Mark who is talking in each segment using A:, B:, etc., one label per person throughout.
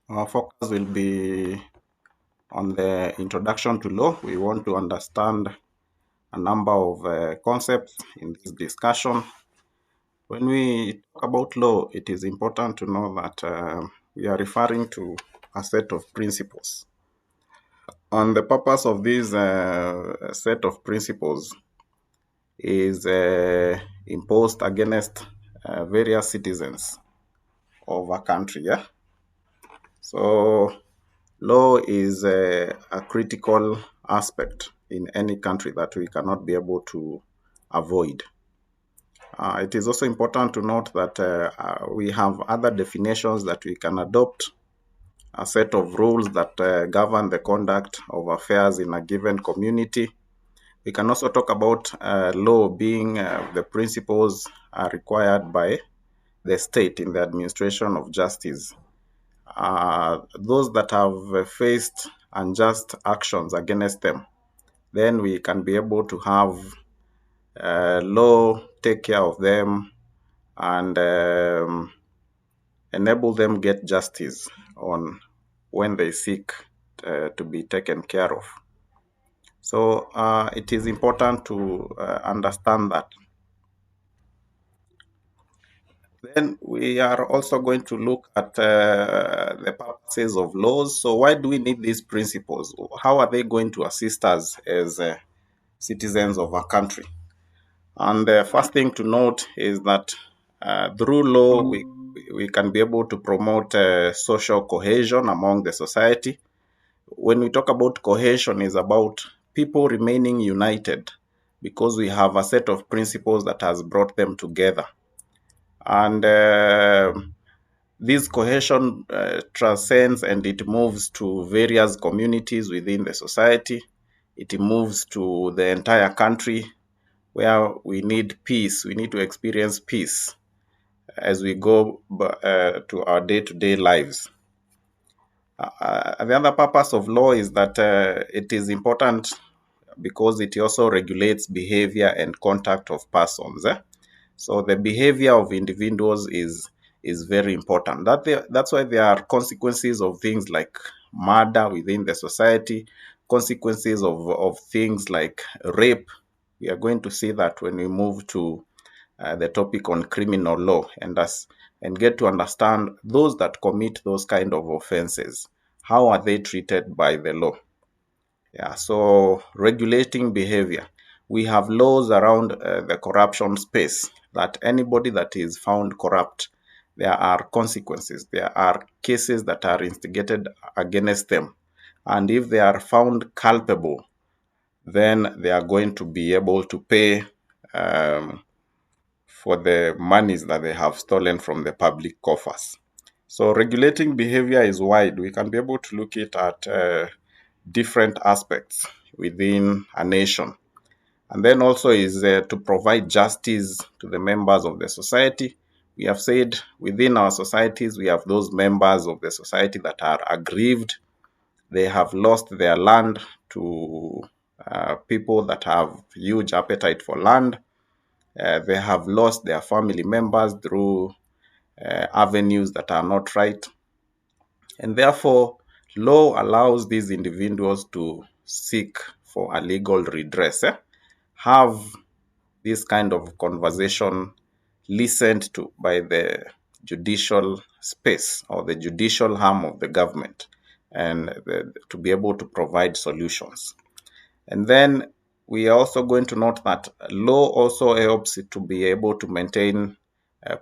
A: Our focus will be on the introduction to law. We want to understand a number of concepts in this discussion. When we talk about law, it is important to know that we are referring to a set of principles. And the purpose of this set of principles is imposed against various citizens of a country. Yeah? So law is a critical aspect in any country that we cannot be able to avoid. It is also important to note that we have other definitions that we can adopt, a set of rules that govern the conduct of affairs in a given community. We can also talk about law being the principles are required by the state in the administration of justice. Those that have faced unjust actions against them, then we can be able to have law take care of them and enable them get justice on when they seek to be taken care of. So it is important to understand that. Then we are also going to look at the purposes of laws. So why do we need these principles? How are they going to assist us as citizens of our country? And the first thing to note is that through law, we can be able to promote social cohesion among the society. When we talk about cohesion, is about people remaining united because we have a set of principles that has brought them together. And this cohesion transcends and it moves to various communities within the society. It moves to the entire country where we need peace. We need to experience peace as we go to our day-to-day lives. The other purpose of law is that it is important because it also regulates behavior and contact of persons. So the behavior of individuals is very important. That's why there are consequences of things like murder within the society, consequences of things like rape. We are going to see that when we move to the topic on criminal law and get to understand those that commit those kind of offenses. How are they treated by the law? Yeah, so regulating behavior. We have laws around the corruption space that anybody that is found corrupt, there are consequences. There are cases that are instigated against them. And if they are found culpable, then they are going to be able to pay for the monies that they have stolen from the public coffers. So regulating behavior is wide. We can be able to look at different aspects within a nation. And then also is to provide justice to the members of the society. We have said within our societies, we have those members of the society that are aggrieved. They have lost their land to people that have huge appetite for land. They have lost their family members through avenues that are not right. And therefore, law allows these individuals to seek for a legal redress, have this kind of conversation listened to by the judicial space or the judicial arm of the government and to be able to provide solutions. And then we are also going to note that law also helps it to be able to maintain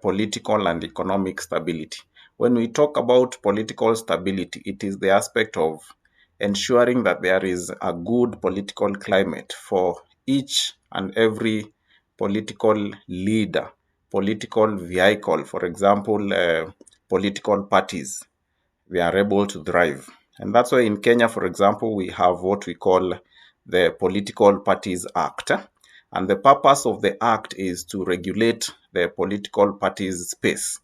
A: political and economic stability. When we talk about political stability, it is the aspect of ensuring that there is a good political climate for each and every political leader, political vehicle, for example, political parties, they are able to thrive. And that's why in Kenya, for example, we have what we call the Political Parties Act. And the purpose of the act is to regulate the political parties space.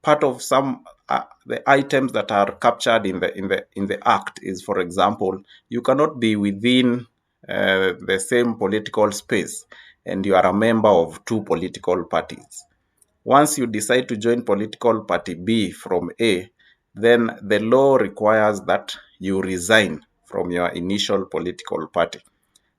A: Part of some the items that are captured in the act is, for example, you cannot be within the same political space and you are a member of two political parties. Once you decide to join political party B from A, then the law requires that you resign from your initial political party.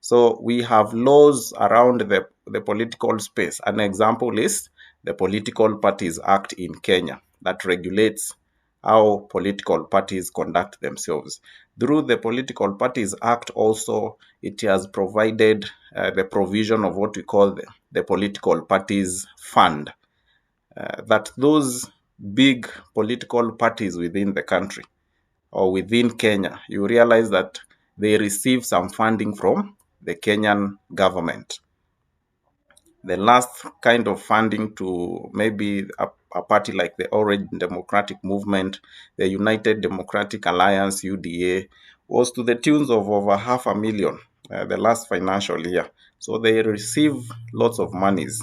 A: So we have laws around the political space. An example is the Political Parties Act in Kenya that regulates how political parties conduct themselves. Through the Political Parties Act also, it has provided the provision of what we call the Political Parties Fund, that those big political parties within the country or within Kenya, you realize that they receive some funding from the Kenyan government. The last kind of funding to maybe a party like the Orange Democratic Movement, the United Democratic Alliance, UDA, was to the tunes of over 500,000 the last financial year. So they receive lots of monies.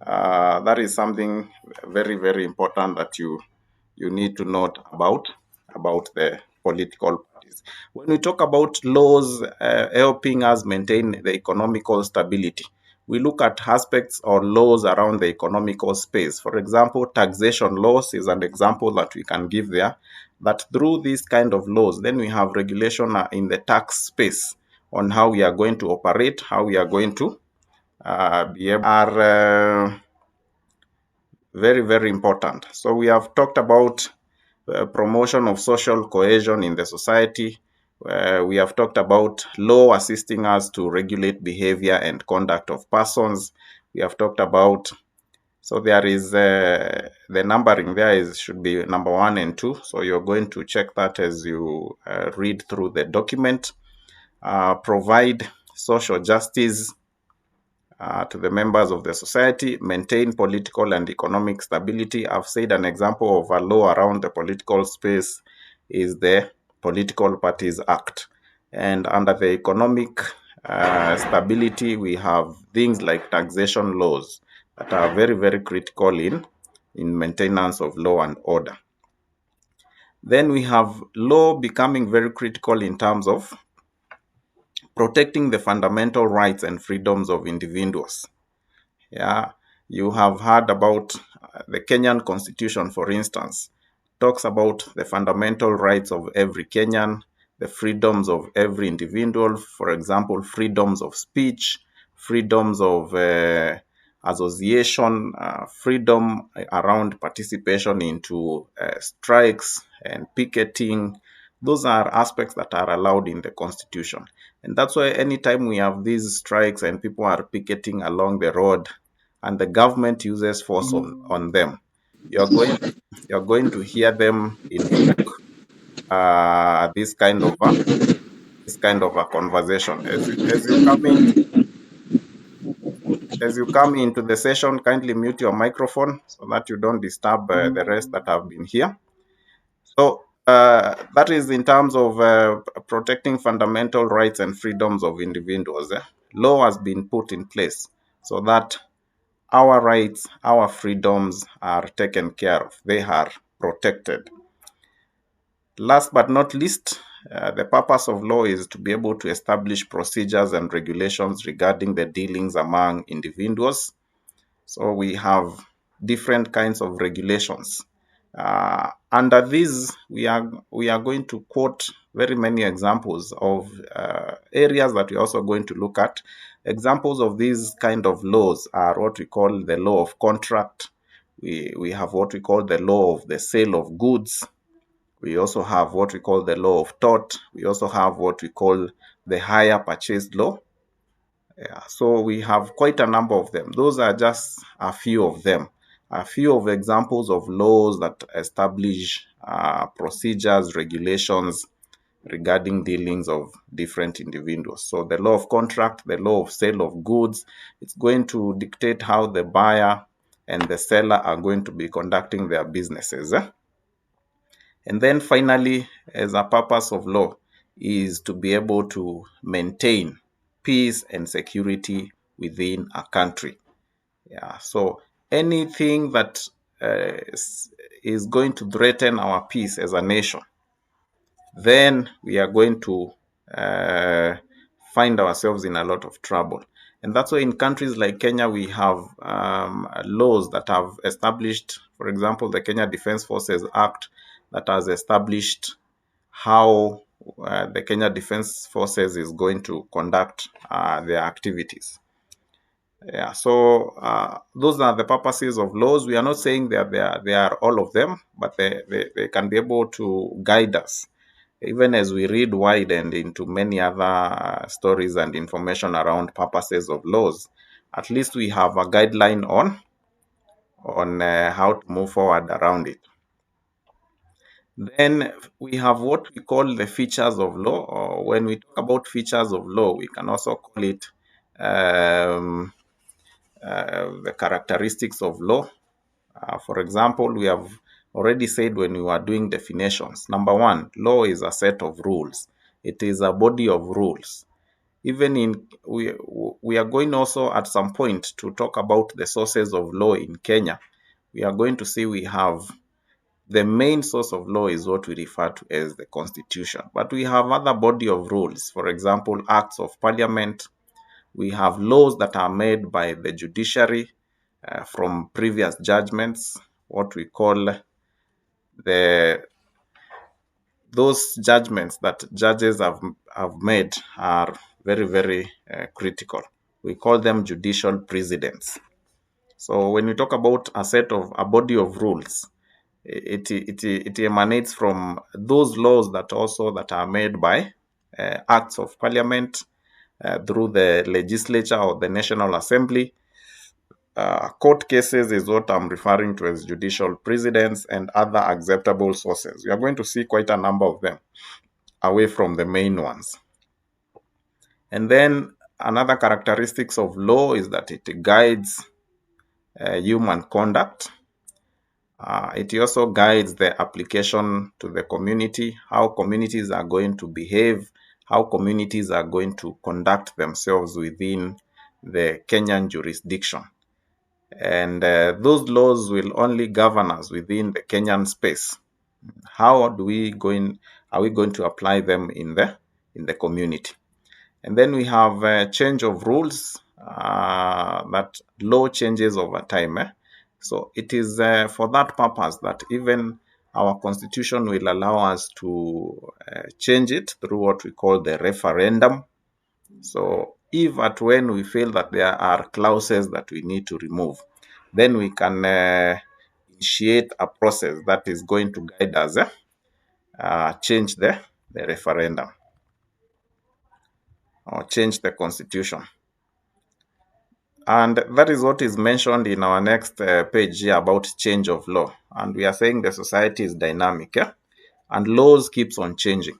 A: That is something very, very important that you need to note about the political parties. When we talk about laws helping us maintain the economical stability, we look at aspects or laws around the economical space. For example, taxation laws is an example that we can give there. That through these kind of laws, then we have regulation in the tax space on how we are going to operate, how we are going to be able are very, very important. So we have talked about promotion of social cohesion in the society. We have talked about law assisting us to regulate behavior and conduct of persons. We have talked about, so there is the numbering there is should be number 1 and 2. So you're going to check that as you read through the document. Provide social justice to the members of the society, maintain political and economic stability. I've said an example of a law around the political space is the Political Parties Act. And under the economic stability, we have things like taxation laws that are very, very critical in maintenance of law and order. Then we have law becoming very critical in terms of protecting the fundamental rights and freedoms of individuals. Yeah, you have heard about the Kenyan Constitution, for instance, talks about the fundamental rights of every Kenyan, the freedoms of every individual, for example, freedoms of speech, freedoms of association, freedom around participation into strikes and picketing. Those are aspects that are allowed in the Constitution. And that's why anytime we have these strikes and people are picketing along the road and the government uses force on them, you're going you're going to hear them invoke this kind of a conversation. As you come into the session, kindly mute your microphone so that you don't disturb the rest that have been here. So that is in terms of protecting fundamental rights and freedoms of individuals. Law has been put in place so that our rights, our freedoms are taken care of. They are protected. Last but not least, the purpose of law is to be able to establish procedures and regulations regarding the dealings among individuals. So we have different kinds of regulations. Under these, we are going to quote very many examples of areas that we're also going to look at. Examples of these kind of laws are what we call the law of contract. We have what we call the law of the sale of goods. We also have what we call the law of tort. We also have what we call the hire purchase law. Yeah, so we have quite a number of them. Those are just a few of them. A few of examples of laws that establish procedures, regulations regarding dealings of different individuals. So the law of contract, the law of sale of goods, it's going to dictate how the buyer and the seller are going to be conducting their businesses. And then finally, as a purpose of law, is to be able to maintain peace and security within a country. Yeah, so anything that is going to threaten our peace as a nation, then we are going to find ourselves in a lot of trouble. And that's why in countries like Kenya, we have laws that have established, for example, the Kenya Defense Forces Act that has established how the Kenya Defense Forces is going to conduct their activities. Yeah, so those are the purposes of laws. We are not saying that they are all of them, but they can be able to guide us. Even as we read wide and into many other stories and information around purposes of laws, at least we have a guideline on how to move forward around it. Then we have what we call the features of law, or when we talk about features of law, we can also call it um, the characteristics of law. For example, we have already said when we were doing definitions. Number one, law is a set of rules. It is a body of rules. Even in we are going also at some point to talk about the sources of law in Kenya. We are going to see we have the main source of law is what we refer to as the Constitution. But we have other body of rules. For example, acts of parliament. We have laws that are made by the judiciary from previous judgments, what we call the those judgments that judges have made are very critical. We call them judicial precedents. So when we talk about a body of rules, it emanates from those laws that are made by acts of parliament through the legislature or the National Assembly. Court cases is what I'm referring to as judicial precedents and other acceptable sources. You are going to see quite a number of them away from the main ones. And then another characteristics of law is that it guides human conduct. It also guides the application to the community, how communities are going to behave, how communities are going to conduct themselves within the Kenyan jurisdiction. And those laws will only govern us within the Kenyan space. How are we going to apply them in the community? And then we have a change of rules, that law changes over time. So it is for that purpose that even our constitution will allow us to change it through what we call the referendum. So if at when we feel that there are clauses that we need to remove, then we can initiate a process that is going to guide us change the referendum or change the constitution. And that is what is mentioned in our next page here about change of law. And we are saying the society is dynamic, and laws keeps on changing.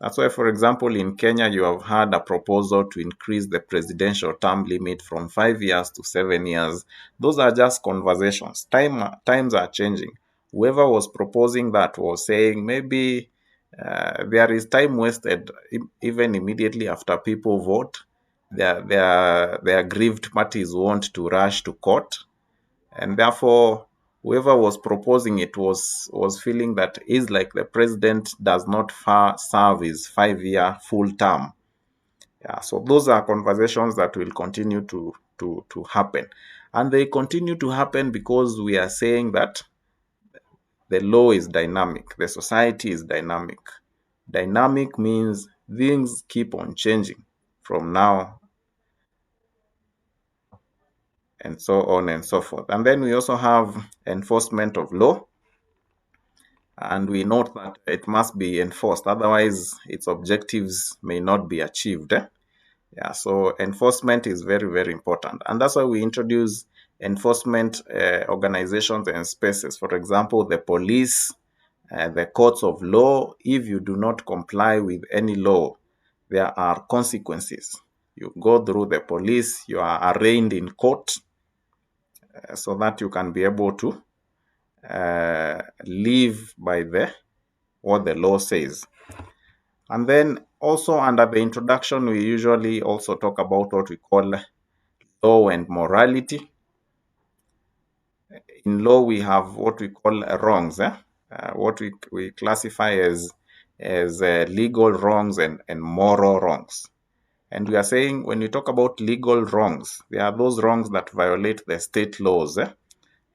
A: That's why, for example, in Kenya, you have had a proposal to increase the presidential term limit from 5 years to 7 years. Those are just conversations. Times are changing. Whoever was proposing that was saying maybe there is time wasted even immediately after people vote. Their aggrieved parties want to rush to court, and therefore whoever was proposing it was feeling that is like the president does not serve his 5-year full term. Yeah, so those are conversations that will continue to happen, and they continue to happen because we are saying that the law is dynamic, the society is dynamic. Dynamic means things keep on changing from now and so on and so forth. And then we also have enforcement of law. And we note that it must be enforced, otherwise its objectives may not be achieved. Yeah, so enforcement is very important, and that's why we introduce enforcement organizations and spaces. For example, the police, the courts of law. If you do not comply with any law, there are consequences. You go through the police, you are arraigned in court, so that you can be able to live by what the law says. And then also under the introduction, we usually also talk about what we call law and morality. In law, we have what we call wrongs, what we classify as legal wrongs and moral wrongs. And we are saying when we talk about legal wrongs, there are those wrongs that violate the state laws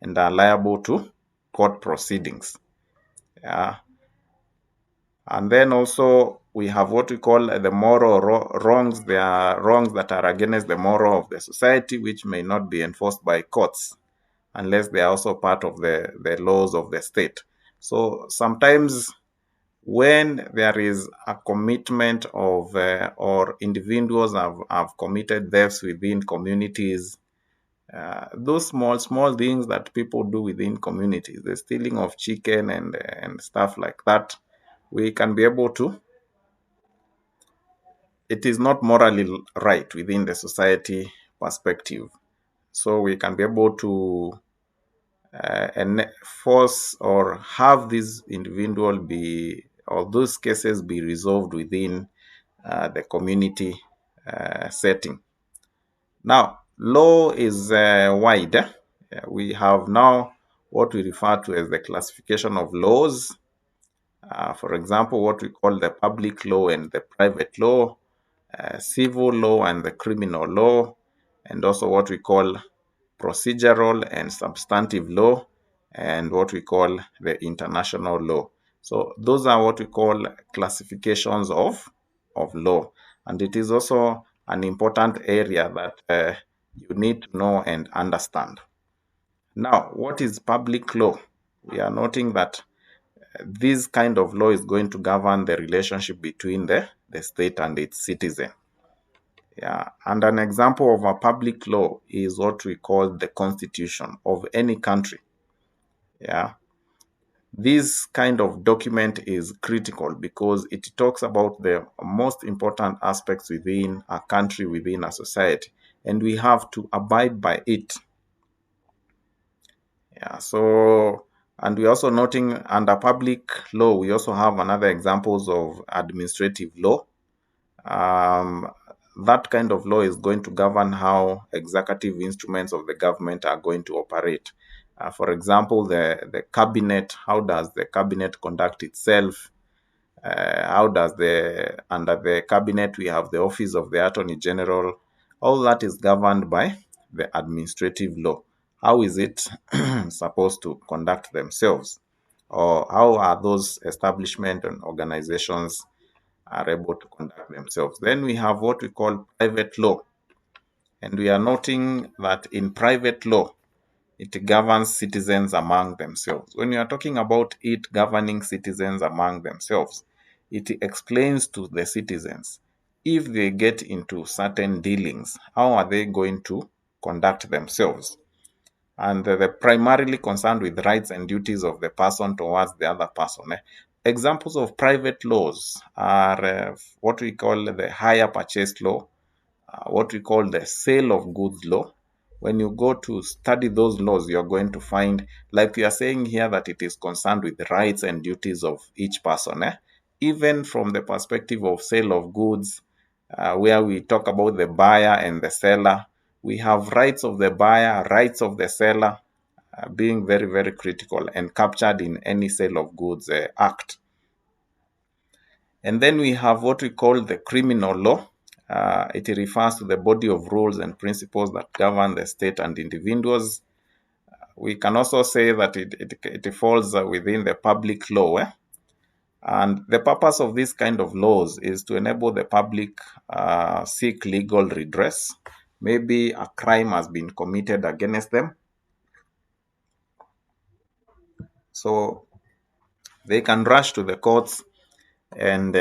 A: and are liable to court proceedings. Yeah. And then also we have what we call the moral wrongs. There are wrongs that are against the moral of the society, which may not be enforced by courts unless they are also part of the laws of the state. So sometimes when there is a commitment of or individuals have committed thefts within communities, those small things that people do within communities, the stealing of chicken and stuff like that, we can be able to, it is not morally right within the society perspective. So we can be able to enforce or have this individual be, or those cases be resolved within the community setting. Now, law is wide. We have now what we refer to as the classification of laws. For example, what we call the public law and the private law, civil law and the criminal law, and also what we call procedural and substantive law, and what we call the international law. So those are what we call classifications of law. And it is also an important area that you need to know and understand. Now, what is public law? We are noting that this kind of law is going to govern the relationship between the state and its citizen. Yeah, and an example of a public law is what we call the constitution of any country. Yeah, this kind of document is critical because it talks about the most important aspects within a country, within a society, and we have to abide by it. Yeah, so, and we also noting under public law, we also have another examples of administrative law. Um, that kind of law is going to govern how executive instruments of the government are going to operate. For example, the cabinet, how does the cabinet conduct itself? How does under the cabinet, we have the office of the attorney general. All that is governed by the administrative law. How is it supposed to conduct themselves? Or how are those establishments and organizations are able to conduct themselves? Then we have what we call private law. And we are noting that in private law, it governs citizens among themselves. When you are talking about it governing citizens among themselves, it explains to the citizens if they get into certain dealings, how are they going to conduct themselves? And they're primarily concerned with rights and duties of the person towards the other person. Examples of private laws are what we call the hire purchase law, what we call the sale of goods law. When you go to study those laws, you're going to find, like we are saying here, that it is concerned with the rights and duties of each person. Even from the perspective of sale of goods, where we talk about the buyer and the seller, we have rights of the buyer, rights of the seller, being very, very critical and captured in any sale of goods act. And then we have what we call the criminal law. It refers to the body of rules and principles that govern the state and individuals. We can also say that it falls within the public law. And the purpose of this kind of laws is to enable the public seek legal redress. Maybe a crime has been committed against them. So they can rush to the courts and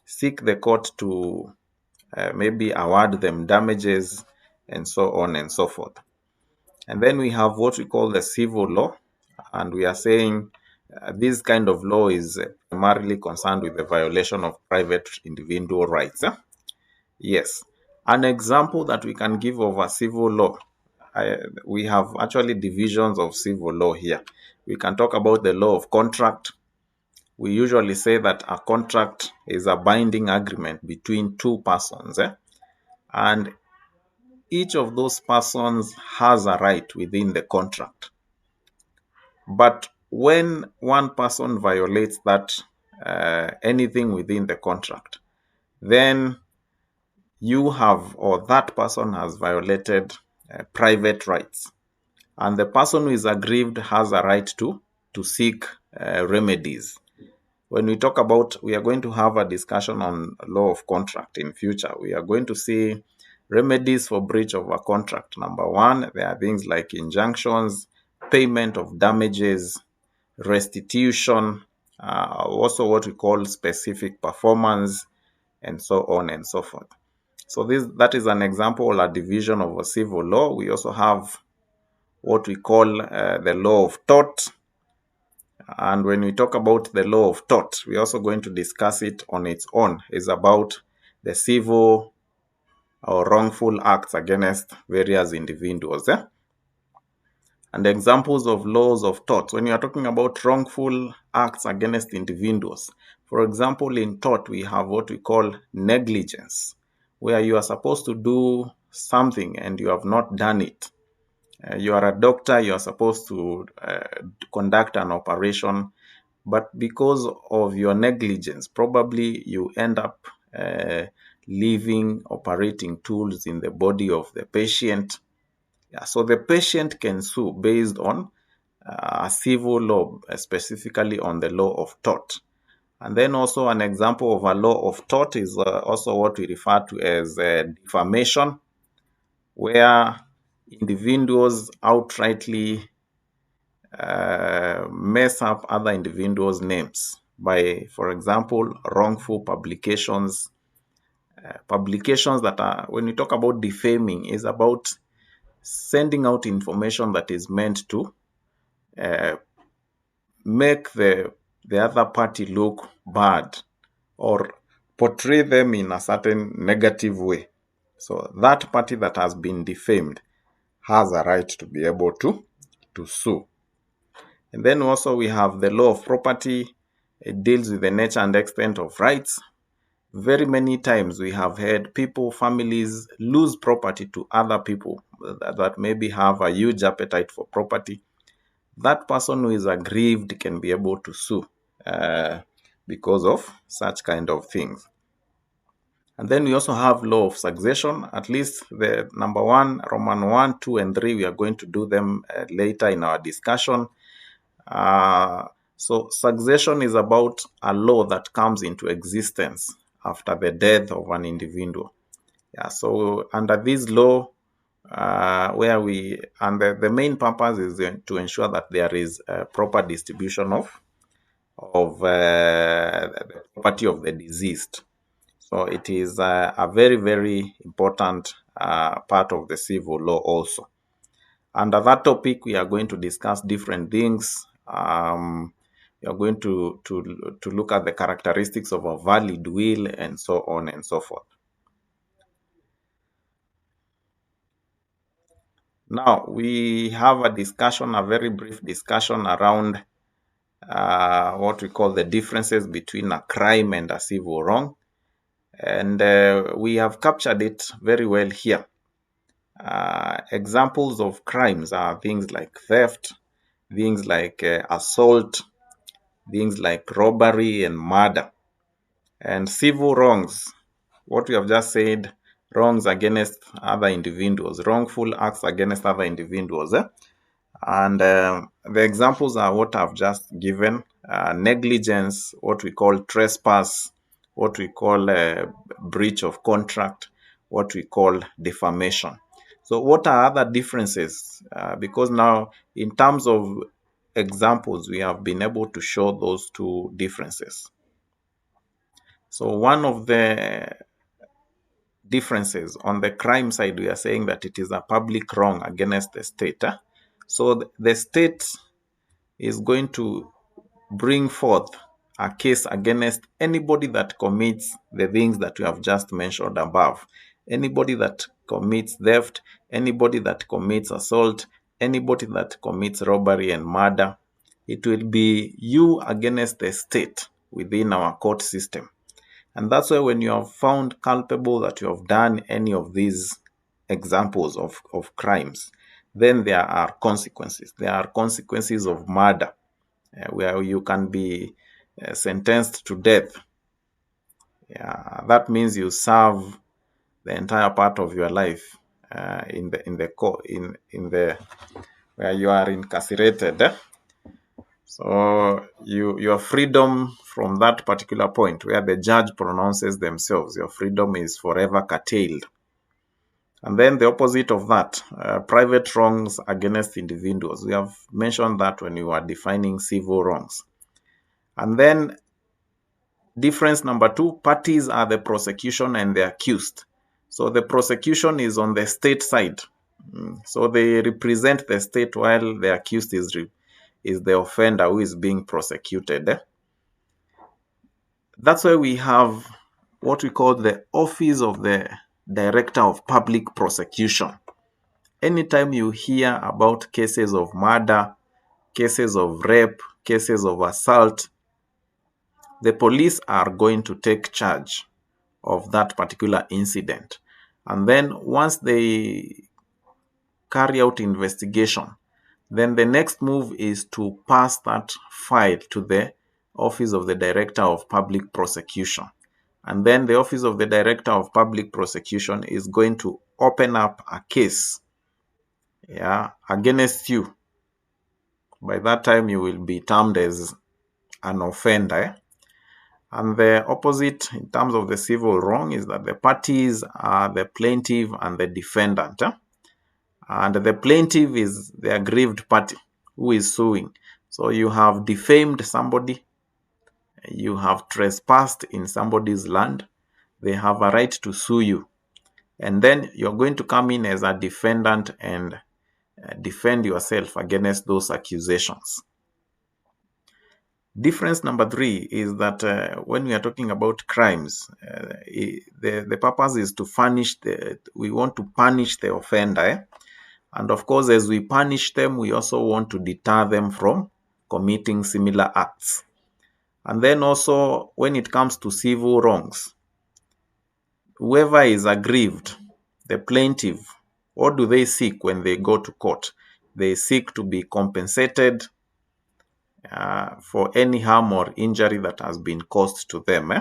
A: seek the court to maybe award them damages and so on and so forth. And then we have what we call the civil law, and we are saying this kind of law is primarily concerned with the violation of private individual rights. Yes, an example that we can give of a civil law, we have actually divisions of civil law here. We can talk about the law of contract. We usually say that a contract is a binding agreement between two persons, and each of those persons has a right within the contract. But when one person violates that anything within the contract, then you have, or that person has violated private rights. And the person who is aggrieved has a right to seek remedies. When we talk about, we are going to have a discussion on law of contract in future. We are going to see remedies for breach of a contract. Number one, there are things like injunctions, payment of damages, restitution, also what we call specific performance, and so on and so forth. So that is an example, a division of a civil law. We also have what we call the law of tort. And when we talk about the law of tort, we're also going to discuss it on its own. It's about the civil or wrongful acts against various individuals. And examples of laws of tort, when you are talking about wrongful acts against individuals, for example, in tort, we have what we call negligence, where you are supposed to do something and you have not done it. You are a doctor, you are supposed to conduct an operation, but because of your negligence, probably you end up leaving operating tools in the body of the patient. Yeah, so the patient can sue based on a civil law, specifically on the law of tort. And then also an example of a law of tort is also what we refer to as defamation, where individuals outrightly mess up other individuals' names by, for example, wrongful publications. Publications that are, when we talk about defaming, is about sending out information that is meant to uh, make the other party look bad or portray them in a certain negative way. So that party that has been defamed has a right to be able to sue. And then also we have the law of property. It deals with the nature and extent of rights. Very many times we have had people, families lose property to other people that maybe have a huge appetite for property. That person who is aggrieved can be able to sue uh, because of such kind of things. And then we also have law of succession, at least the number one, Roman 1, 2, and 3, we are going to do them later in our discussion. So succession is about a law that comes into existence after the death of an individual. Yeah, so under this law, the main purpose is to ensure that there is a proper distribution of the property of the deceased. So it is a very, very important part of the civil law also. Under that topic, we are going to discuss different things. We are going to look at the characteristics of a valid will and so on and so forth. Now, we have a very brief discussion around what we call the differences between a crime and a civil wrong. And we have captured it very well here. Examples of crimes are things like theft, things like assault, things like robbery and murder. And civil wrongs, what we have just said, wrongs against other individuals, wrongful acts against other individuals. And the examples are what I've just given: negligence, what we call trespass, what we call breach of contract, what we call defamation. So, what are other differences? Because now, in terms of examples, we have been able to show those two differences. So, one of the differences on the crime side, we are saying that it is a public wrong against the state. So, the state is going to bring forth a case against anybody that commits the things that we have just mentioned above. Anybody that commits theft, anybody that commits assault, anybody that commits robbery and murder. It will be you against the state within our court system. And that's why when you are found culpable that you have done any of these examples of crimes, then there are consequences. There are consequences of murder, where you can be sentenced to death. Yeah, that means you serve the entire part of your life in the where you are incarcerated. So your freedom from that particular point where the judge pronounces themselves, your freedom is forever curtailed. And then the opposite of that, private wrongs against individuals. We have mentioned that when we were defining civil wrongs. And then difference number two, parties are the prosecution and the accused. So the prosecution is on the state side. So they represent the state while the accused is the offender who is being prosecuted. That's why we have what we call the Office of the Director of Public Prosecution. Anytime you hear about cases of murder, cases of rape, cases of assault, the police are going to take charge of that particular incident. And then once they carry out investigation, then the next move is to pass that file to the Office of the Director of Public Prosecution. And then the Office of the Director of Public Prosecution is going to open up a case, against you. By that time, you will be termed as an offender. And the opposite in terms of the civil wrong is that the parties are the plaintiff and the defendant. And the plaintiff is the aggrieved party who is suing. So you have defamed somebody, you have trespassed in somebody's land, they have a right to sue you. And then you're going to come in as a defendant and defend yourself against those accusations. Difference number three is that when we are talking about crimes, the purpose is to we want to punish the offender. And of course, as we punish them, we also want to deter them from committing similar acts. And then also, when it comes to civil wrongs, whoever is aggrieved, the plaintiff, what do they seek when they go to court? They seek to be compensated for any harm or injury that has been caused to them.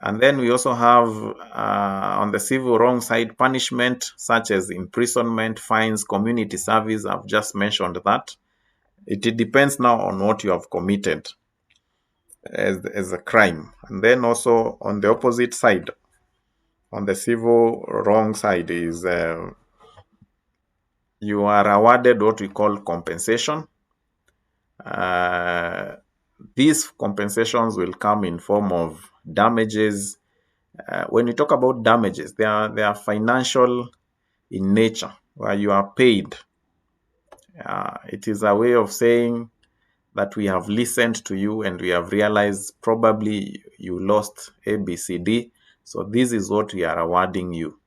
A: And then we also have, on the civil wrong side, punishment such as imprisonment, fines, community service. I've just mentioned that. It depends now on what you have committed as a crime. And then also on the opposite side, on the civil wrong side, is you are awarded what we call compensation. These compensations will come in form of damages. When we talk about damages, they are financial in nature, where you are paid. It is a way of saying that we have listened to you and we have realized probably you lost ABCD. So this is what we are awarding you.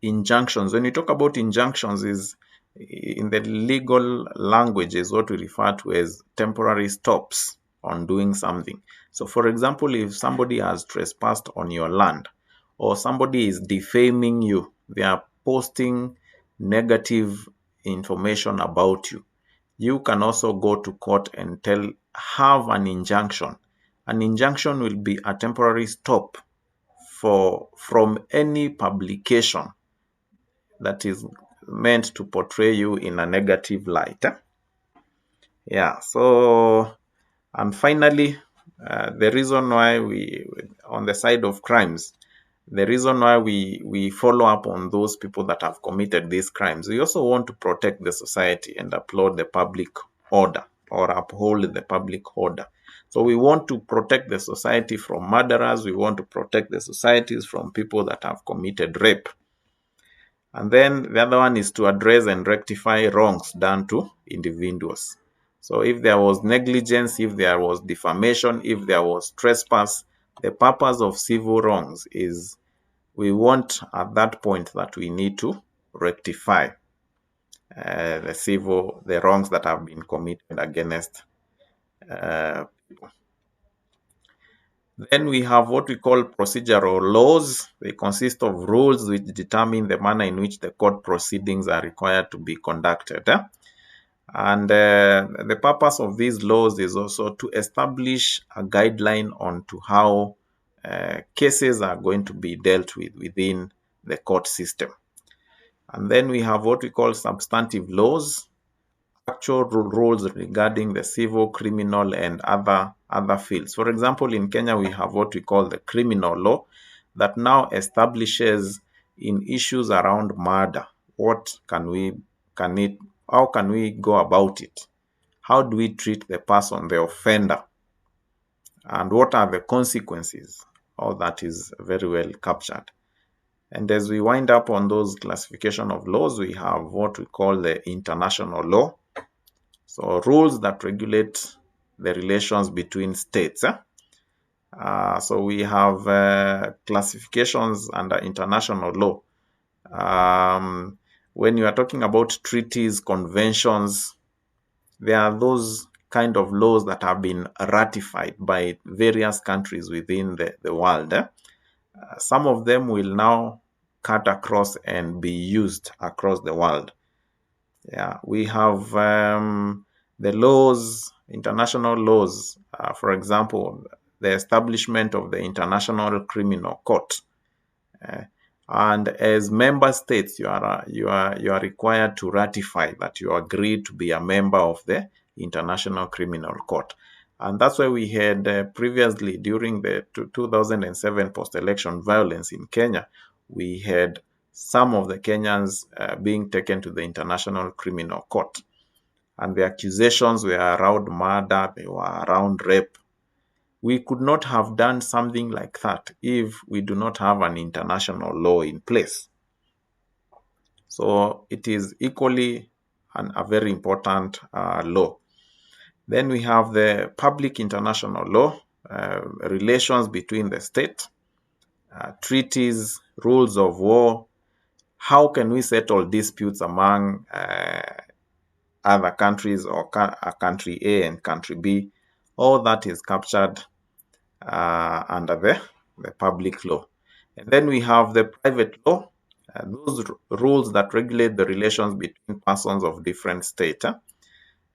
A: Injunctions. When we talk about injunctions, is in the legal language is what we refer to as temporary stops on doing something. So for example, if somebody has trespassed on your land or somebody is defaming you, they are posting negative information about you, you can also go to court and have an injunction. An injunction will be a temporary stop from any publication that is meant to portray you in a negative light. So, and finally, the reason why on the side of crimes, the reason why we follow up on those people that have committed these crimes, we also want to protect the society and uphold the public order or uphold the public order. So we want to protect the society from murderers. We want to protect the societies from people that have committed rape. And then the other one is to address and rectify wrongs done to individuals. So if there was negligence, if there was defamation, if there was trespass, the purpose of civil wrongs is we want at that point that we need to rectify the wrongs that have been committed against people. Then we have what we call procedural laws. They consist of rules which determine the manner in which the court proceedings are required to be conducted. And the purpose of these laws is also to establish a guideline on to how cases are going to be dealt with within the court system. And then we have what we call substantive laws. actual rules regarding the civil, criminal, and other fields. For example, in Kenya, we have what we call the criminal law that now establishes in issues around murder. How can we go about it? How do we treat the person, the offender? And what are the consequences? All that is very well captured. And as we wind up on those classification of laws, we have what we call the international law. So rules that regulate the relations between states. So we have classifications under international law. When you are talking about treaties, conventions, there are those kind of laws that have been ratified by various countries within the world. Some of them will now cut across and be used across the world. Yeah, we have the laws, international laws. For example, the establishment of the International Criminal Court. And as member states, you are required to ratify that you agree to be a member of the International Criminal Court. And that's why we had previously, during the 2007 post-election violence in Kenya, we had some of the Kenyans being taken to the International Criminal Court. And the accusations were around murder, they were around rape. We could not have done something like that if we do not have an international law in place. So it is equally a very important law. Then we have the public international law, relations between the state, treaties, rules of war. How can we settle disputes among other countries, or country A and country B? All that is captured under the public law. And then we have the private law, those rules that regulate the relations between persons of different states.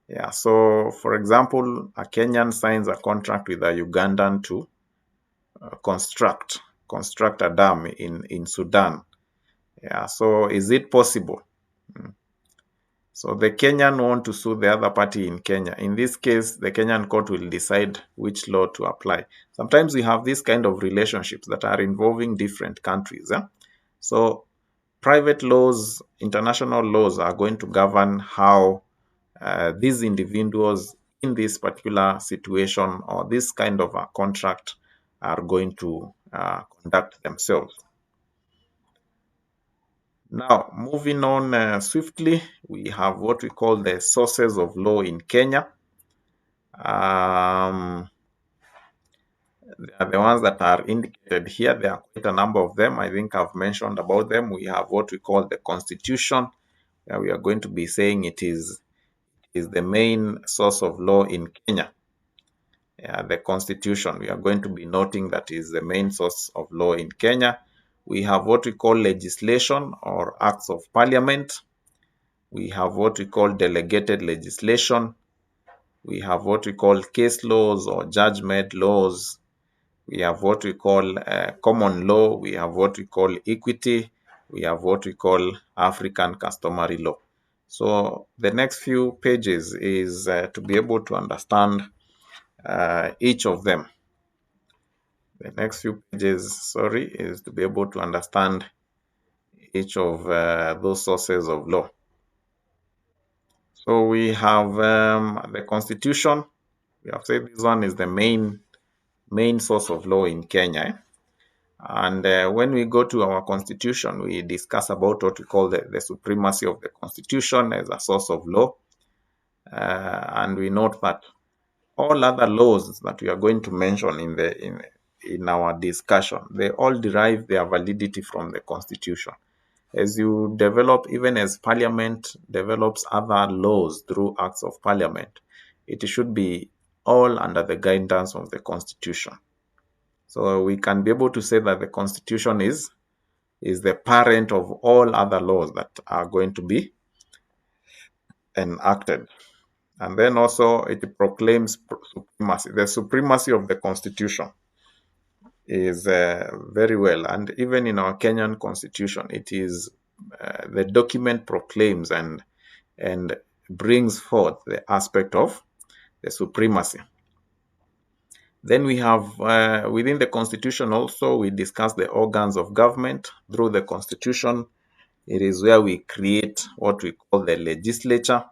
A: Yeah, so for example, a Kenyan signs a contract with a Ugandan to construct a dam in Sudan. Yeah, so is it possible? So the Kenyan want to sue the other party in Kenya. In this case, the Kenyan court will decide which law to apply. Sometimes we have this kind of relationships that are involving different countries. So private laws, international laws are going to govern how these individuals in this particular situation or this kind of a contract are going to conduct themselves. Now, moving on swiftly, we have what we call the sources of law in Kenya. They are the ones that are indicated here. There are quite a number of them. I think I've mentioned about them. We have what we call the Constitution. We are going to be saying it is the main source of law in Kenya. The Constitution, we are going to be noting that is the main source of law in Kenya. We have what we call legislation or acts of parliament. We have what we call delegated legislation. We have what we call case laws or judgment laws. We have what we call common law. We have what we call equity. We have what we call African customary law. So the next few pages is to be able to understand each of them. The next few pages, is to be able to understand each of those sources of law. So we have the Constitution. We have said this one is the main source of law in Kenya. And when we go to our Constitution, we discuss about what we call the supremacy of the Constitution as a source of law. And we note that all other laws that we are going to mention in our discussion, they all derive their validity from the Constitution. As you develop, even as Parliament develops other laws through acts of Parliament, it should be all under the guidance of the Constitution. So we can be able to say that the Constitution is the parent of all other laws that are going to be enacted. And then also it proclaims supremacy. The supremacy of the Constitution is very well. And even in our Kenyan Constitution, it is the document proclaims and brings forth the aspect of the supremacy. Then we have within the Constitution also, we discuss the organs of government. Through the Constitution, it is where we create what we call the legislature.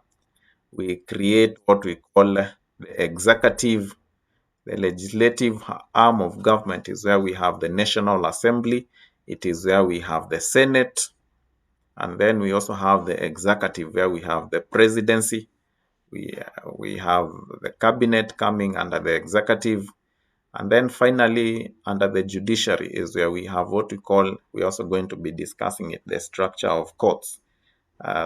A: We create what we call the executive. The legislative arm of government is where we have the National Assembly. It is where we have the Senate. And then we also have the executive, where we have the presidency. We have the cabinet coming under the executive. And then finally, under the judiciary is where we have what we call, we're also going to be discussing it, the structure of courts.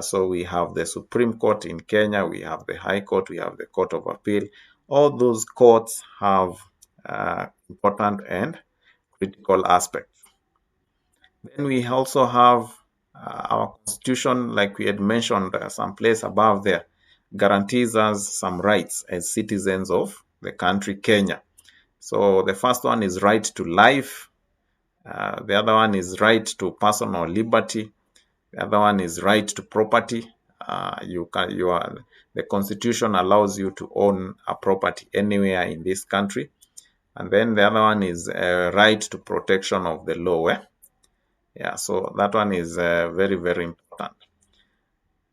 A: So we have the Supreme Court in Kenya, we have the High Court, we have the Court of Appeal. All those courts have important and critical aspects. Then we also have our Constitution, like we had mentioned some place above there, guarantees us some rights as citizens of the country Kenya. So the first one is right to life. The other one is right to personal liberty. The other one is right to property. The Constitution allows you to own a property anywhere in this country. And then the other one is right to protection of the law. Yeah, so that one is very, very important.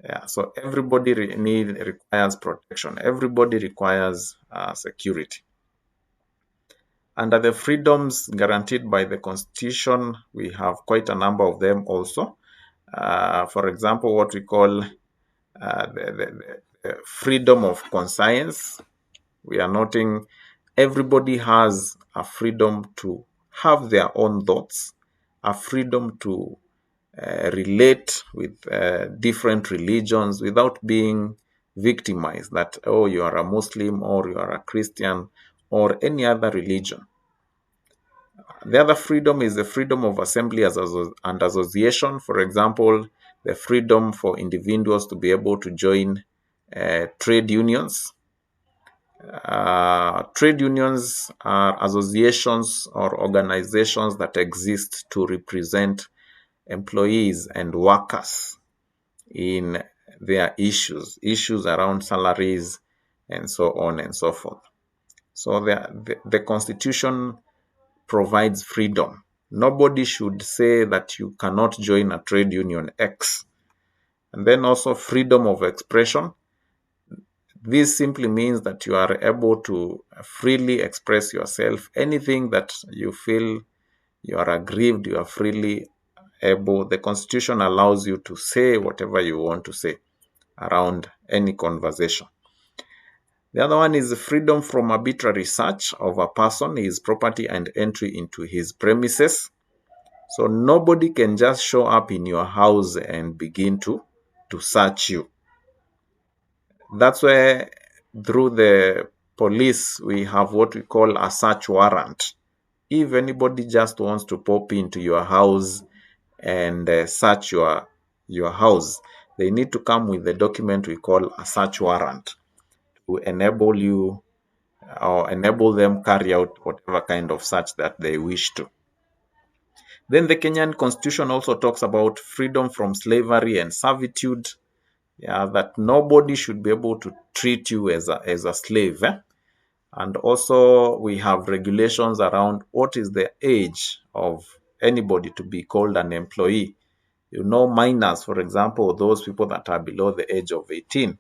A: Yeah, so everybody requires protection. Everybody requires security. Under the freedoms guaranteed by the Constitution, we have quite a number of them also. For example, what we call the freedom of conscience. We are noting everybody has a freedom to have their own thoughts, a freedom to relate with different religions without being victimized that, oh, you are a Muslim or you are a Christian or any other religion. The other freedom is the freedom of assembly and association. For example, the freedom for individuals to be able to join trade unions. Trade unions are associations or organizations that exist to represent employees and workers in their issues around salaries and so on and so forth. So the Constitution provides freedom. Nobody should say that you cannot join a trade union X. And then also freedom of expression. This simply means that you are able to freely express yourself. Anything that you feel you are aggrieved, you are freely able. The Constitution allows you to say whatever you want to say around any conversation. The other one is freedom from arbitrary search of a person, his property, and entry into his premises. So nobody can just show up in your house and begin to search you. That's where through the police we have what we call a search warrant. If anybody just wants to pop into your house and search your house, they need to come with the document we call a search warrant to enable you or enable them carry out whatever kind of search that they wish to. Then the Kenyan Constitution also talks about freedom from slavery and servitude. Yeah, that nobody should be able to treat you as a slave. And also we have regulations around what is the age of anybody to be called an employee. You know, minors, for example, those people that are below the age of 18,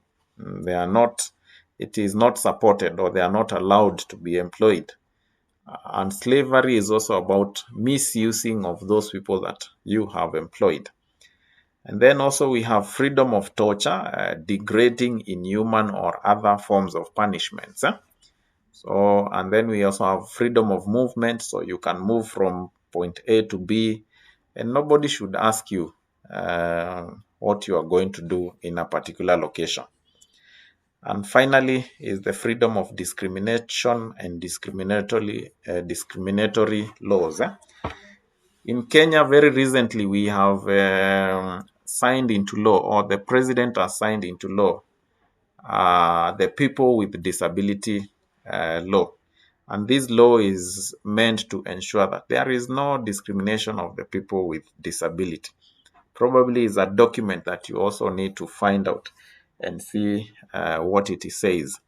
A: it is not supported or they are not allowed to be employed. And slavery is also about misusing of those people that you have employed. And then also we have freedom of torture, degrading, inhuman, or other forms of punishments. So, and then we also have freedom of movement, so you can move from point A to B, and nobody should ask you what you are going to do in a particular location. And finally is the freedom of discrimination and discriminatory laws. In Kenya, very recently, we have signed into law, or the president has signed into law, the People with Disability Law. And this law is meant to ensure that there is no discrimination of the people with disability. Probably is a document that you also need to find out and see what it says.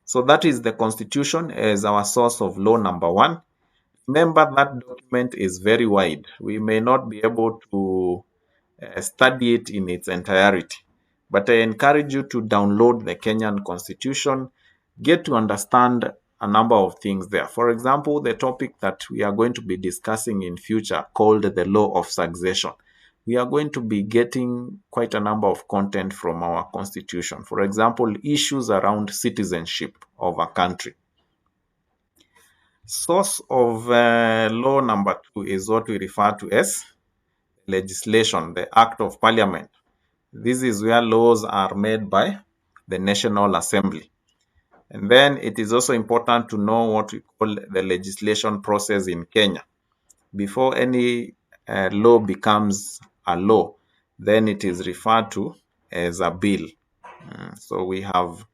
A: So that is the Constitution as our source of law number one. Remember that document is very wide. We may not be able to study it in its entirety. But I encourage you to download the Kenyan Constitution, get to understand a number of things there. For example, the topic that we are going to be discussing in future called the law of succession. We are going to be getting quite a number of content from our constitution. For example, issues around citizenship of a country. Source of law number two is what we refer to as legislation, the Act of Parliament. This is where laws are made by the National Assembly. And then it is also important to know what we call the legislation process in Kenya. Before any law becomes a law, then it is referred to as a bill. So we have,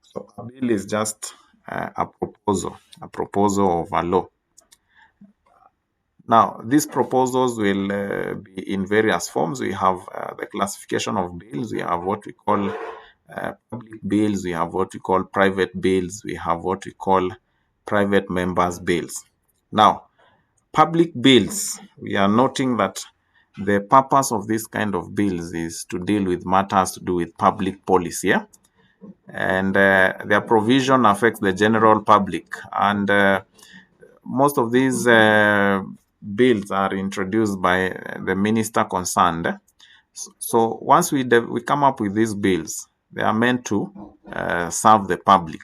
A: so a bill is just a proposal of a law. Now, these proposals will be in various forms. We have the classification of bills. We have what we call public bills. We have what we call private bills. We have what we call private members' bills. Now, public bills, we are noting that the purpose of this kind of bills is to deal with matters to do with public policy. Yeah? And their provision affects the general public. And most of these bills are introduced by the minister concerned. So once we come up with these bills, they are meant to serve the public.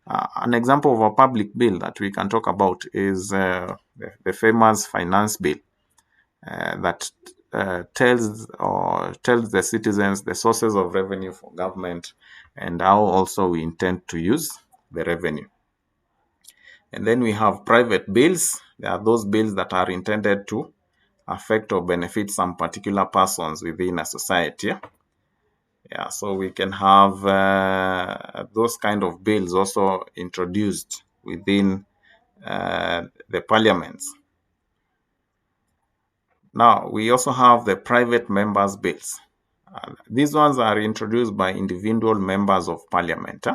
A: An example of a public bill that we can talk about is the famous finance bill that tells the citizens the sources of revenue for government and how also we intend to use the revenue. And then we have private bills. There are those bills that are intended to affect or benefit some particular persons within a society. Yeah, so we can have those kind of bills also introduced within the parliaments. Now, we also have the private members' bills. These ones are introduced by individual members of parliament.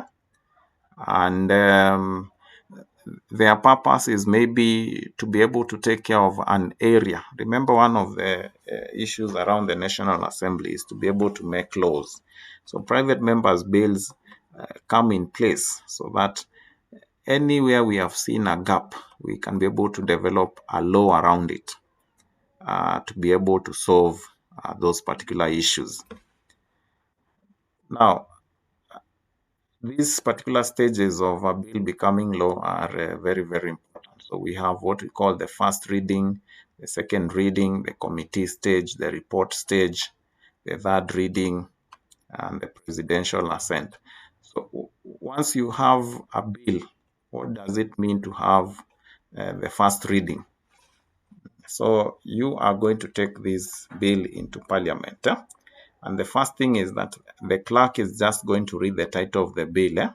A: And their purpose is maybe to be able to take care of an area. Remember, one of the issues around the National Assembly is to be able to make laws. So private members' bills come in place so that anywhere we have seen a gap, we can be able to develop a law around it to be able to solve those particular issues. Now, these particular stages of a bill becoming law are very, very important. So we have what we call the first reading, the second reading, the committee stage, the report stage, the third reading, and the presidential assent. So once you have a bill, what does it mean to have the first reading? So you are going to take this bill into parliament. And the first thing is that the clerk is just going to read the title of the bill.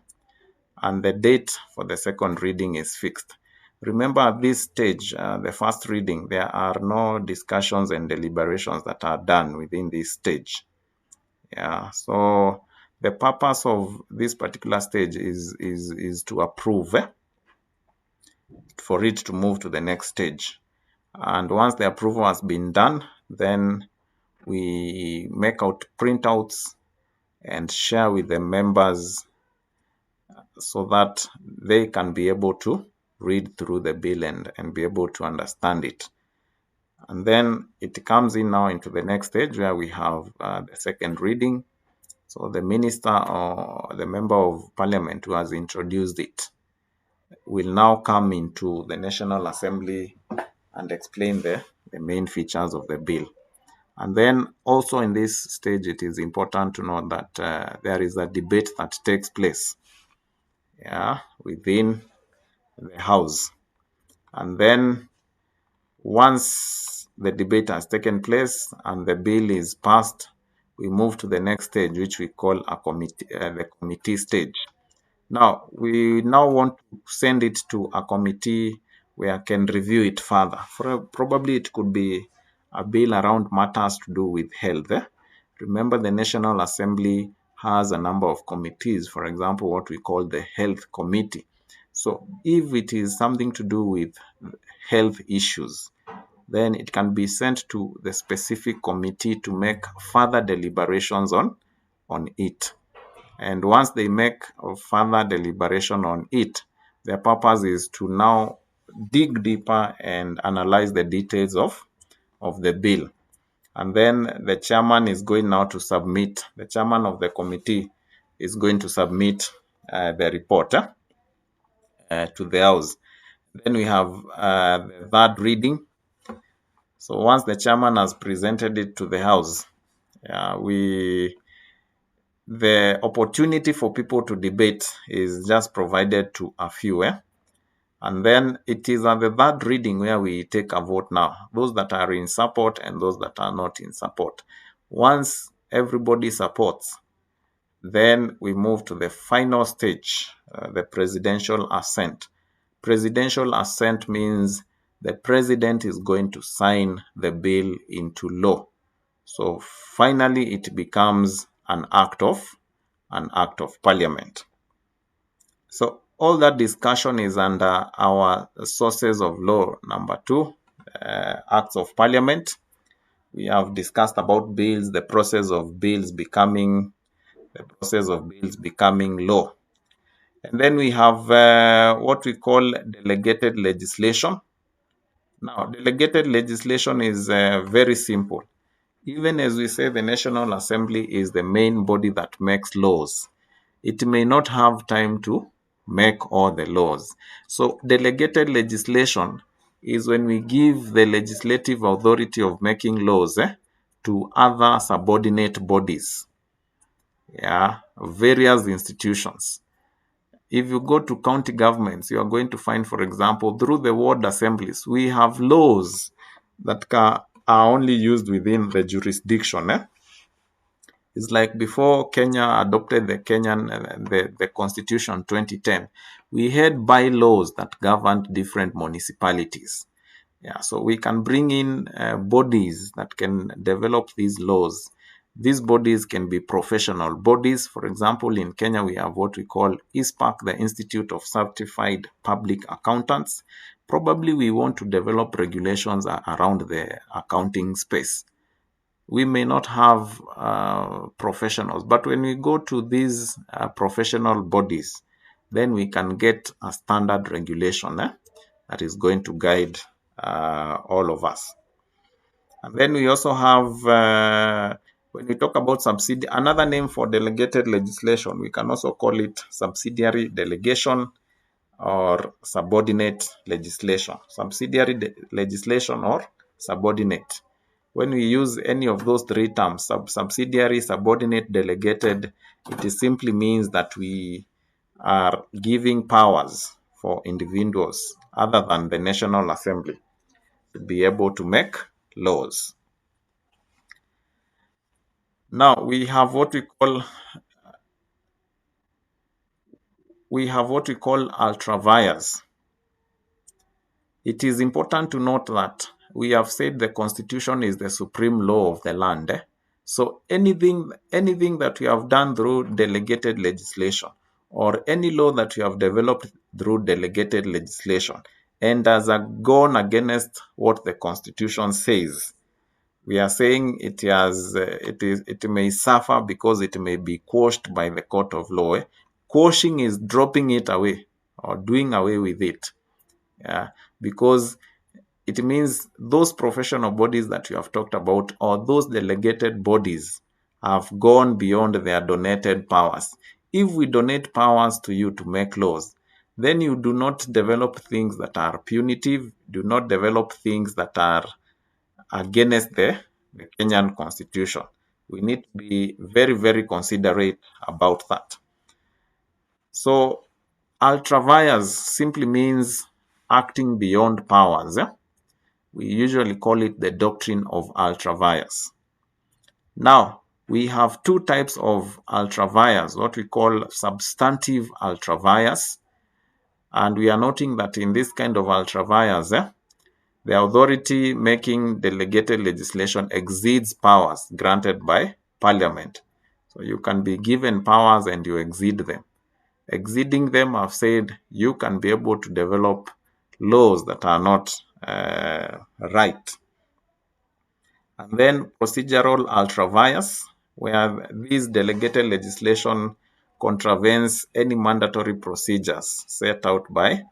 A: And the date for the second reading is fixed. Remember, at this stage, the first reading, there are no discussions and deliberations that are done within this stage. Yeah, so the purpose of this particular stage is to approve for it to move to the next stage. And once the approval has been done, then we make out printouts and share with the members so that they can be able to read through the bill and be able to understand it. And then it comes in now into the next stage where we have the second reading. So the minister or the member of parliament who has introduced it will now come into the National Assembly and explain the main features of the bill. And then also in this stage, it is important to note that there is a debate that takes place within the House. And then once the debate has taken place and the bill is passed, we move to the next stage, which we call the committee stage. Now, we now want to send it to a committee where I can review it further. Probably it could be a bill around matters to do with health. Remember, the National Assembly has a number of committees, for example, what we call the Health Committee. So if it is something to do with health issues, then it can be sent to the specific committee to make further deliberations on it. And once they make a further deliberation on it, their purpose is to now dig deeper and analyze the details of the bill. And then the chairman is going now to submit, the chairman of the committee is going to submit the report to the House. Then we have the third reading. So once the chairman has presented it to the House, the opportunity for people to debate is just provided to a few. And then it is at the third reading where we take a vote now, those that are in support and those that are not in support. Once everybody supports, then we move to the final stage, the presidential assent. Presidential assent means the president is going to sign the bill into law. So finally, it becomes an act of parliament. So all that discussion is under our sources of law number 2, acts of parliament. We have discussed about bills, the process of bills becoming law. And then we have what we call delegated legislation. Now, delegated legislation is very simple. Even as we say the National Assembly is the main body that makes laws, it may not have time to make all the laws. So delegated legislation is when we give the legislative authority of making laws to other subordinate bodies, various institutions. If you go to county governments, you are going to find, for example, through the ward assemblies, we have laws that are only used within the jurisdiction. It's like before Kenya adopted the Constitution 2010, we had bylaws that governed different municipalities. So we can bring in bodies that can develop these laws. These bodies can be professional bodies. For example, in Kenya, we have what we call ISPAC, the Institute of Certified Public Accountants. Probably we want to develop regulations around the accounting space. We may not have professionals, but when we go to these professional bodies, then we can get a standard regulation that is going to guide all of us. And then we also have, when we talk about subsidiary, another name for delegated legislation, we can also call it subsidiary delegation or subordinate legislation. Subsidiary legislation or subordinate. When we use any of those three terms, subsidiary, subordinate, delegated, it simply means that we are giving powers for individuals other than the National Assembly to be able to make laws. Now we have what we call ultra vires. It is important to note that we have said the Constitution is the supreme law of the land. So anything that we have done through delegated legislation or any law that we have developed through delegated legislation and has gone against what the Constitution says, we are saying it may suffer because it may be quashed by the court of law. Quashing is dropping it away or doing away with it. Because it means those professional bodies that you have talked about or those delegated bodies have gone beyond their donated powers. If we donate powers to you to make laws, then you do not develop things that are punitive, do not develop things that are against the Kenyan Constitution. We need to be very, very considerate about that. So, ultra vires simply means acting beyond powers. We usually call it the doctrine of ultra vires. Now, we have two types of ultra vires, what we call substantive ultra vires. And we are noting that in this kind of ultra vires, the authority making delegated legislation exceeds powers granted by parliament. So you can be given powers and you exceed them. Exceeding them, I've said, you can be able to develop laws that are not right. And then procedural ultra-vires, where this delegated legislation contravenes any mandatory procedures set out by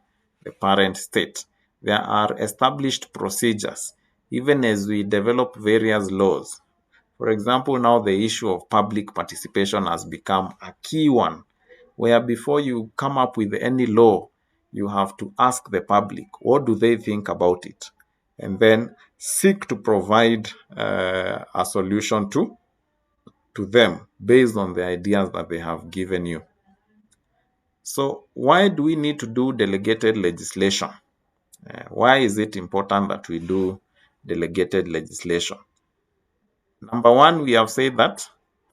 A: the parent state. There are established procedures, even as we develop various laws. For example, now the issue of public participation has become a key one, where before you come up with any law, you have to ask the public, what do they think about it? And then seek to provide a solution to them based on the ideas that they have given you. So why do we need to do delegated legislation? Why is it important that we do delegated legislation? Number one, we have said that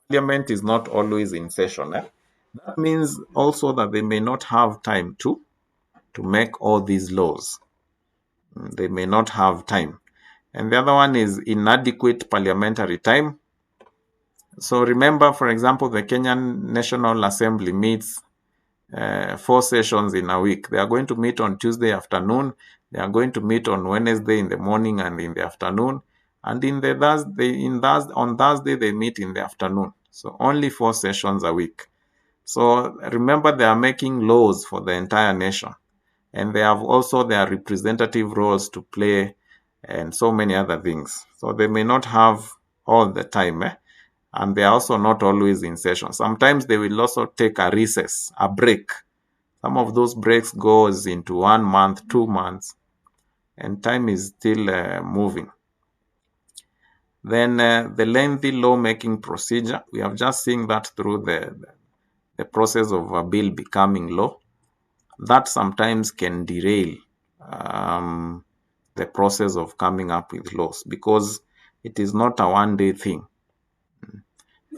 A: Parliament is not always in session. That means also that they may not have time to make all these laws. They may not have time. And the other one is inadequate parliamentary time. So remember, for example, the Kenyan National Assembly meets 4 sessions in a week. They are going to meet on Tuesday afternoon. They are going to meet on Wednesday in the morning and in the afternoon. And on Thursday, they meet in the afternoon. So only 4 sessions a week. So remember, they are making laws for the entire nation. And they have also their representative roles to play and so many other things. So they may not have all the time. And they are also not always in session. Sometimes they will also take a recess, a break. Some of those breaks goes into 1 month, 2 months, and time is still moving. Then the lengthy lawmaking procedure, we have just seen that through the process of a bill becoming law. That sometimes can derail the process of coming up with laws because it is not a one-day thing.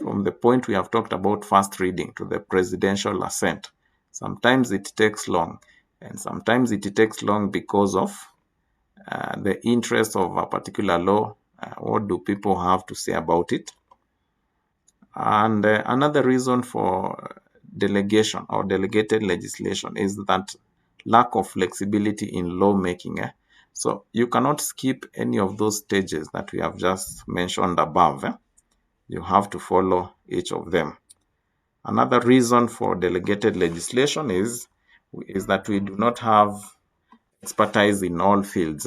A: From the point we have talked about first reading to the presidential assent, sometimes it takes long, and sometimes it takes long because of the interest of a particular law. What do people have to say about it? And another reason for delegation or delegated legislation is that lack of flexibility in lawmaking. So you cannot skip any of those stages that we have just mentioned above. You have to follow each of them. Another reason for delegated legislation is that we do not have expertise in all fields.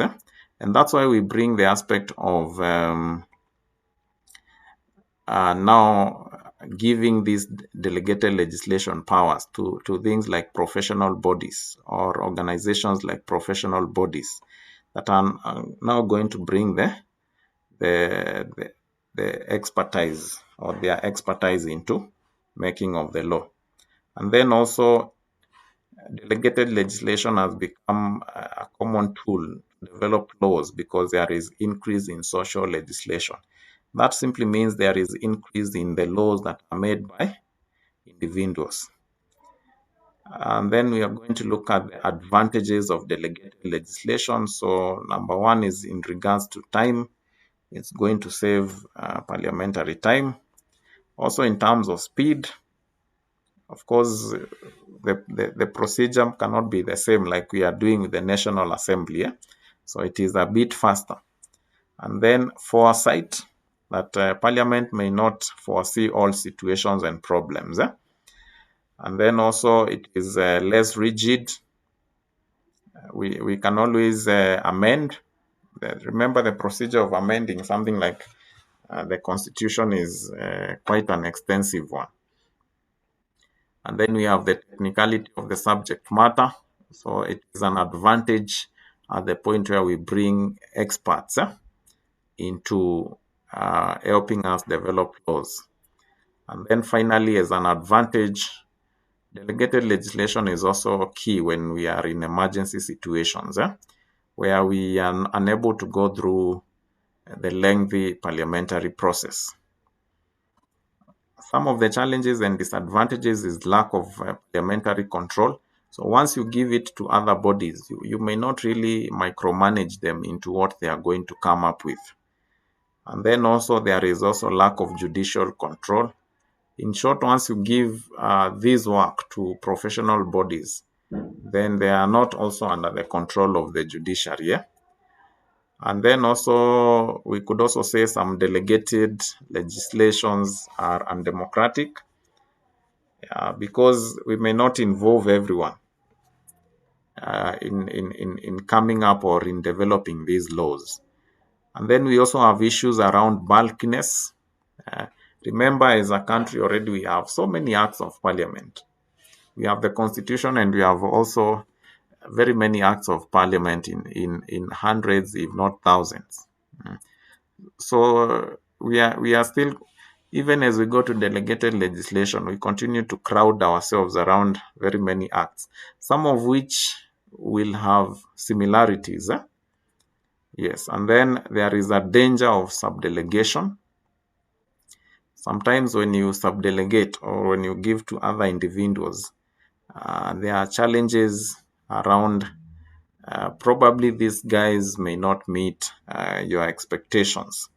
A: And that's why we bring the aspect of now giving these delegated legislation powers to things like professional bodies or organizations like professional bodies that are now going to bring the expertise or their expertise into making of the law. And then also delegated legislation has become a common tool to develop laws because there is increase in social legislation. That simply means there is increase in the laws that are made by individuals. And then we are going to look at the advantages of delegated legislation. So number one is in regards to time. It's going to save parliamentary time. Also in terms of speed, of course, the procedure cannot be the same like we are doing with the National Assembly. So it is a bit faster. And then foresight, that Parliament may not foresee all situations and problems. And then also it is less rigid. We can always amend. Remember the procedure of amending something like the Constitution is quite an extensive one. And then we have the technicality of the subject matter. So it is an advantage at the point where we bring experts into helping us develop laws. And then finally, as an advantage, delegated legislation is also key when we are in emergency situations, where we are unable to go through the lengthy parliamentary process. Some of the challenges and disadvantages is lack of parliamentary control. So once you give it to other bodies, you may not really micromanage them into what they are going to come up with. And then also there is also lack of judicial control. In short, once you give this work to professional bodies, then they are not also under the control of the judiciary. Yeah? And then also, we could also say some delegated legislations are undemocratic because we may not involve everyone in coming up or in developing these laws. And then we also have issues around bulkiness. Uh, Remember, as a country already, we have so many acts of parliament. We have the constitution and we have also very many acts of parliament in hundreds, if not thousands. So we are still, even as we go to delegated legislation, we continue to crowd ourselves around very many acts, some of which will have similarities. Yes, and then there is a danger of subdelegation. Sometimes when you subdelegate or when you give to other individuals, there are challenges around probably these guys may not meet your expectations.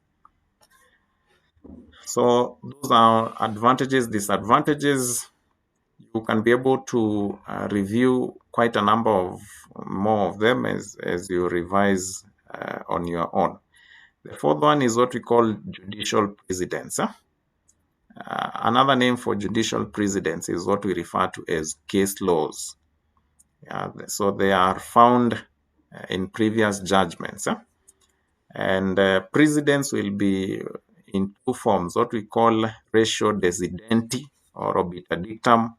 A: So those are advantages, disadvantages. You can be able to review quite a number of more of them as you revise on your own. The fourth one is what we call judicial precedents. Another name for judicial precedents is what we refer to as case laws. So they are found in previous judgments. And precedents will be in two forms, what we call ratio decidendi or obiter dictum,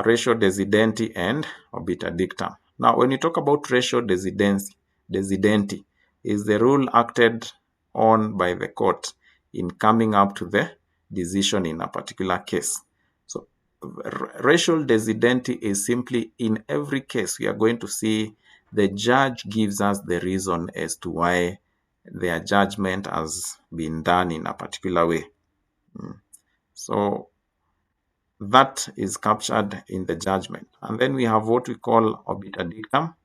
A: ratio decidendi and obiter dictum. Now, when you talk about ratio decidendi is the rule acted on by the court in coming up to the decision in a particular case. So, ratio decidendi is simply in every case we are going to see the judge gives us the reason as to why their judgment has been done in a particular way. So that is captured in the judgment. And then we have what we call obiter dictum,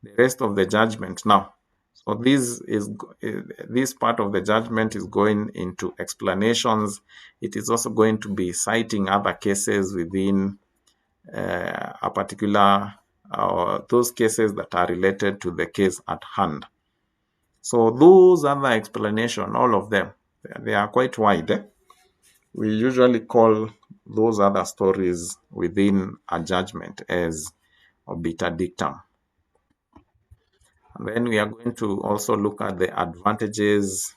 A: the rest of the judgment now. So this part of the judgment is going into explanations. It is also going to be citing other cases within a particular, those cases that are related to the case at hand. So those other explanation, all of them, they are quite wide. We usually call those other stories within a judgment as obiter dictum. And then we are going to also look at the advantages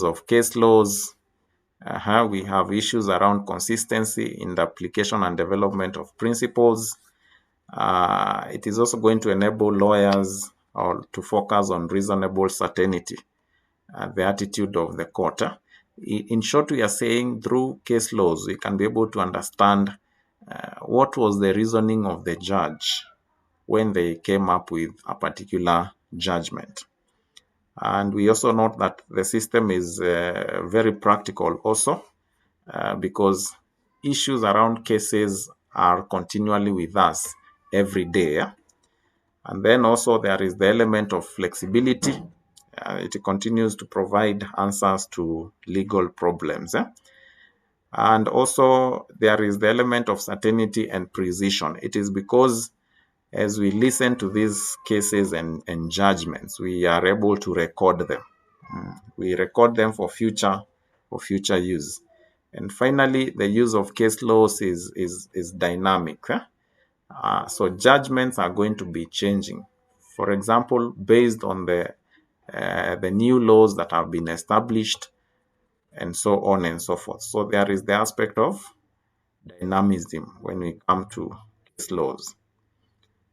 A: of case laws. We have issues around consistency in the application and development of principles. It is also going to enable lawyers or to focus on reasonable certainty, the attitude of the court. In short, we are saying through case laws, we can be able to understand what was the reasoning of the judge when they came up with a particular judgment. And we also note that the system is very practical also because issues around cases are continually with us every day. And then also there is the element of flexibility. It continues to provide answers to legal problems. And also there is the element of certainty and precision. It is because as we listen to these cases and judgments, we are able to record them. We record them for future use. And finally, the use of case laws is dynamic. So judgments are going to be changing. For example, based on the new laws that have been established, and so on and so forth. So there is the aspect of dynamism when we come to case laws.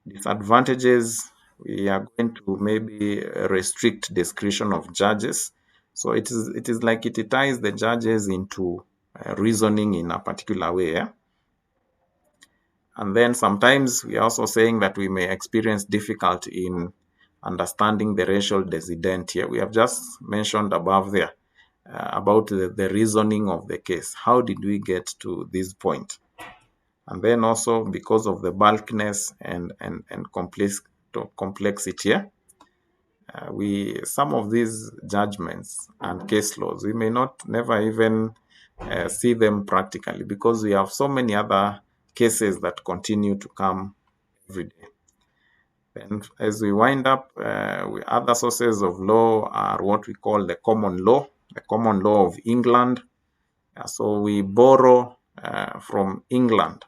A: Disadvantages, we are going to maybe restrict discretion of judges. So it is like it ties the judges into reasoning in a particular way. And then sometimes we are also saying that we may experience difficulty in understanding the racial decidendi here. We have just mentioned above there about the reasoning of the case. How did we get to this point? And then also because of the bulkiness and complexity, We some of these judgments and case laws, we may not never even see them practically because we have so many other cases that continue to come every day. Then, as we wind up, other sources of law are what we call the common law of England. So we borrow from England.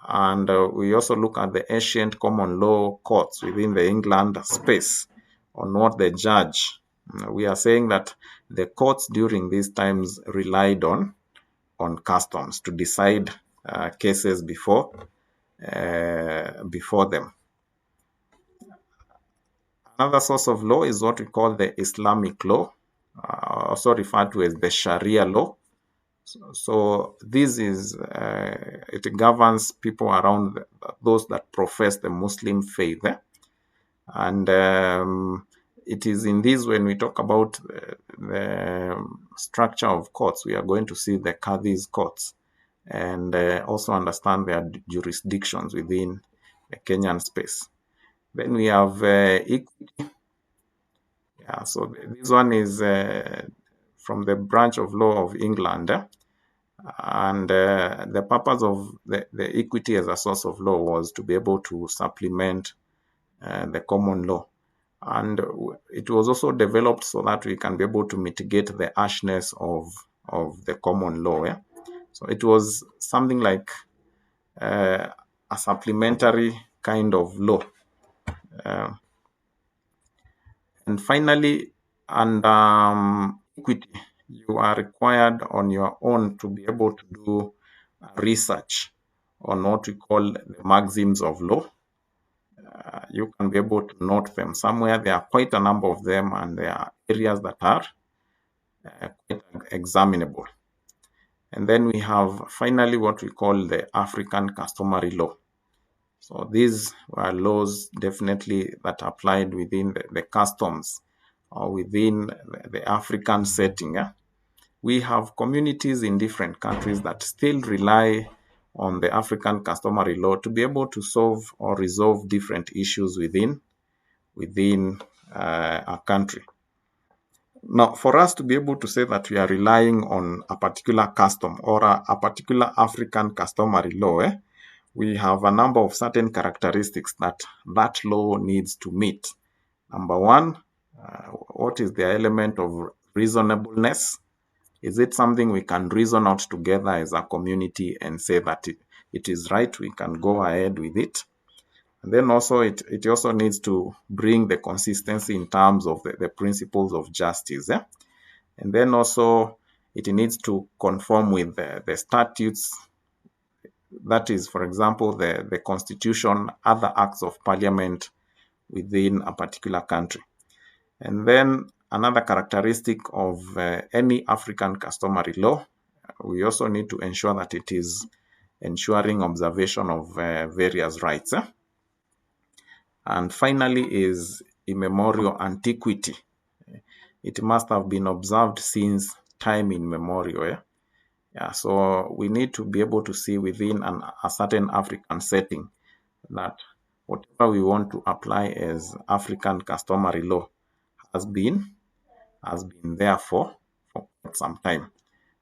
A: And we also look at the ancient common law courts within the England space on what they judge. We are saying that the courts during these times relied on customs to decide cases before them. Another source of law is what we call the Islamic law, also referred to as the Sharia law. So this is it governs people around those that profess the Muslim faith, and it is in this when we talk about the structure of courts, we are going to see the Qadhi's courts and also understand their jurisdictions within the Kenyan space. Then we have equity. Yeah, so this one is from the branch of law of England. And the purpose of the equity as a source of law was to be able to supplement the common law. And it was also developed so that we can be able to mitigate the harshness of the common law. Yeah? So it was something like a supplementary kind of law. Uh, and finally, and equity, you are required on your own to be able to do research on what we call the maxims of law. You can be able to note them somewhere. There are quite a number of them, and there are areas that are quite examinable. And then we have finally what we call the African customary law. So these were laws definitely that applied within the customs or within the African setting. We have communities in different countries that still rely on the African customary law to be able to solve or resolve different issues within a country. Now, for us to be able to say that we are relying on a particular custom or a particular African customary law, we have a number of certain characteristics that that law needs to meet. Number one, what is the element of reasonableness? Is it something we can reason out together as a community and say that it is right, we can go ahead with it? And then also it also needs to bring the consistency in terms of the principles of justice. And then also it needs to conform with the statutes, that is, for example, the constitution, other acts of parliament within a particular country. And then another characteristic of any African customary law, we also need to ensure that it is ensuring observation of various rights. And finally is immemorial antiquity. It must have been observed since time immemorial. Yeah, so we need to be able to see within a certain African setting that whatever we want to apply as African customary law has been there for quite some time.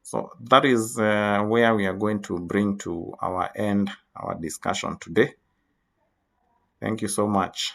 A: So that is where we are going to bring to our end our discussion today. Thank you so much.